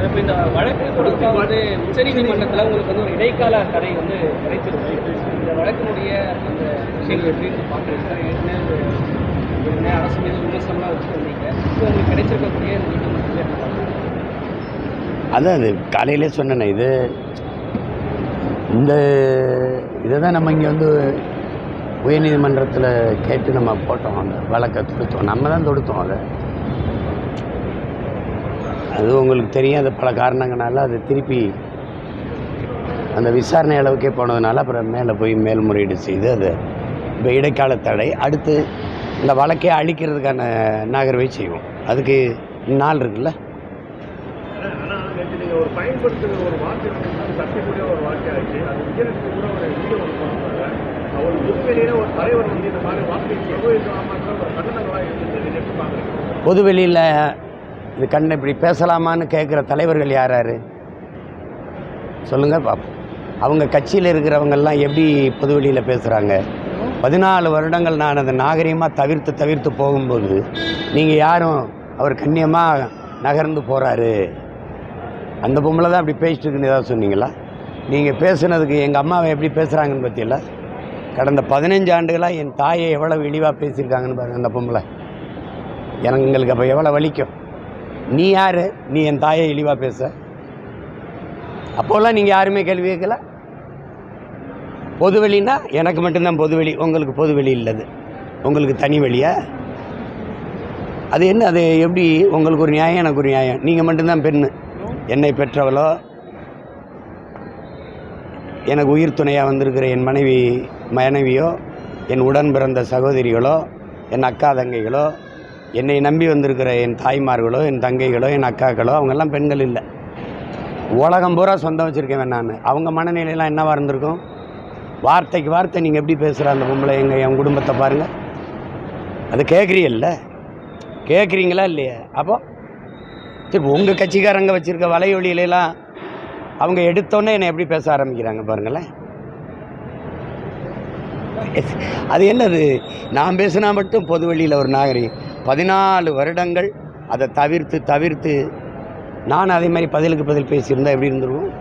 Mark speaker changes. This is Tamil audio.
Speaker 1: இப்போ இந்த வழக்கு தொடர்பாக உச்சநீதிமன்றத்தில் உங்களுக்கு ஒரு இடைக்கால தடை கிடைச்சிருக்கு. இந்த வழக்கினுடைய அந்த விஷயங்கள் எப்படின்னு பார்க்குறீங்க? அரசு மீது விமர்சனம்லாம் வச்சுருந்தீங்க. இப்போ உங்களுக்கு கிடைச்சிருக்கக்கூடிய
Speaker 2: அதான் அது காலையிலே சொன்னேன். இதை தான் நம்ம இங்கே உயர்நீதிமன்றத்தில் கேட்டு நம்ம போட்டோம். அந்த வழக்கை தொடுத்தோம், நம்ம தான் தொடுத்தோம். அது உங்களுக்கு தெரியும். அது பல காரணங்களால அது திருப்பி அந்த விசாரணை அளவுக்கே போனதுனால அப்புறம் மேலே போய் மேல்முறையீடு செய்து அது இப்போ இடைக்கால தடை. அடுத்து இந்த வழக்கை அழிக்கிறதுக்கான நகர்வை செய்வோம். அதுக்கு நாள் இருக்குல்ல.
Speaker 3: ஒரு பயன்படுத்துகிற ஒரு வார்த்தை சட்டக்கூடிய ஒரு வார்த்தையாச்சு. அது விஜயனுக்கு கூட ஒரு வீடியோ போனாங்க. அவர் பொதுவெளியில் ஒரு தலைவர் இந்த மாதிரி வார்த்தை பிரபோதிக்கலாமான்ற ஒரு கண்டனங்களாக இருந்தது. எப்படி பார்க்குறீங்க?
Speaker 2: பொதுவெளியில் இது இப்படி பேசலாமான்னு கேட்குற தலைவர்கள் யார் யார் சொல்லுங்கள் பார்ப்போம். அவங்க கட்சியில் இருக்கிறவங்கெல்லாம் எப்படி பொதுவெளியில் பேசுகிறாங்க? 14 வருடங்கள் நான் அதை நாகரிகமாக தவிர்த்து போகும்போது நீங்கள் யாரும் அவர் கண்ணியமாக நகர்ந்து போகிறாரு, அந்த பொம்பளை தான் அப்படி பேசிட்டு இருக்குன்னு ஏதாவது சொன்னீங்களா? நீங்கள் பேசுனதுக்கு எங்கள் அம்மாவை எப்படி பேசுகிறாங்கன்னு பற்றியில்ல. கடந்த 15 ஆண்டுகளாக என் தாயை எவ்வளோ இழிவாக பேசியிருக்காங்கன்னு பாருங்கள் அந்த பொம்பளை. எங்களுக்கு அப்போ எவ்வளோ வலிக்கும். நீ யார்? நீ என் தாயை இழிவாக பேச? அப்போல்லாம் நீங்கள் யாருமே கேள்வி கேட்கல. பொதுவெளின்னா எனக்கு மட்டும்தான் பொதுவெளி, உங்களுக்கு பொதுவெளி இல்லது, உங்களுக்கு தனி வழியா? அது என்ன? அது எப்படி? உங்களுக்கு ஒரு நியாயம், எனக்கு ஒரு நியாயம். நீங்கள் மட்டும்தான் பெண்ணு. என்னை பெற்றவளோ, எனக்கு உயிர் துணையாக வந்திருக்கிற என் மனைவியோ, என் உடன் பிறந்த சகோதரிகளோ, என் அக்கா தங்கைகளோ, என்னை நம்பி வந்திருக்கிற என் தாய்மார்களோ, என் தங்கைகளோ, என் அக்காக்களோ, அவங்கெல்லாம் பெண்கள் இல்லை. உலகம் பூரா சொந்தம் வச்சுருக்கேன் நான். அவங்க மனநிலையெல்லாம் என்னவாக இருந்திருக்கும்? வார்த்தைக்கு வார்த்தை நீங்கள் எப்படி பேசுகிற அந்த பொம்பளை என் குடும்பத்தை பாருங்கள். அது கேட்குறீங்களா இல்லையா? அப்போ சரி, உங்கள் கட்சிக்காரங்க வச்சுருக்க வலையொலியிலலாம் அவங்க எடுத்தோன்னே என்னை எப்படி பேச ஆரம்பிக்கிறாங்க பாருங்களேன். அது என்னது? நான் பேசுனா மட்டும் பொது வழியில் ஒரு நாகரிகம். 14 வருடங்கள் அதை தவிர்த்து நான் அதே மாதிரி பதிலுக்கு பதில் பேசியிருந்தால் எப்படி இருந்துருவோம்?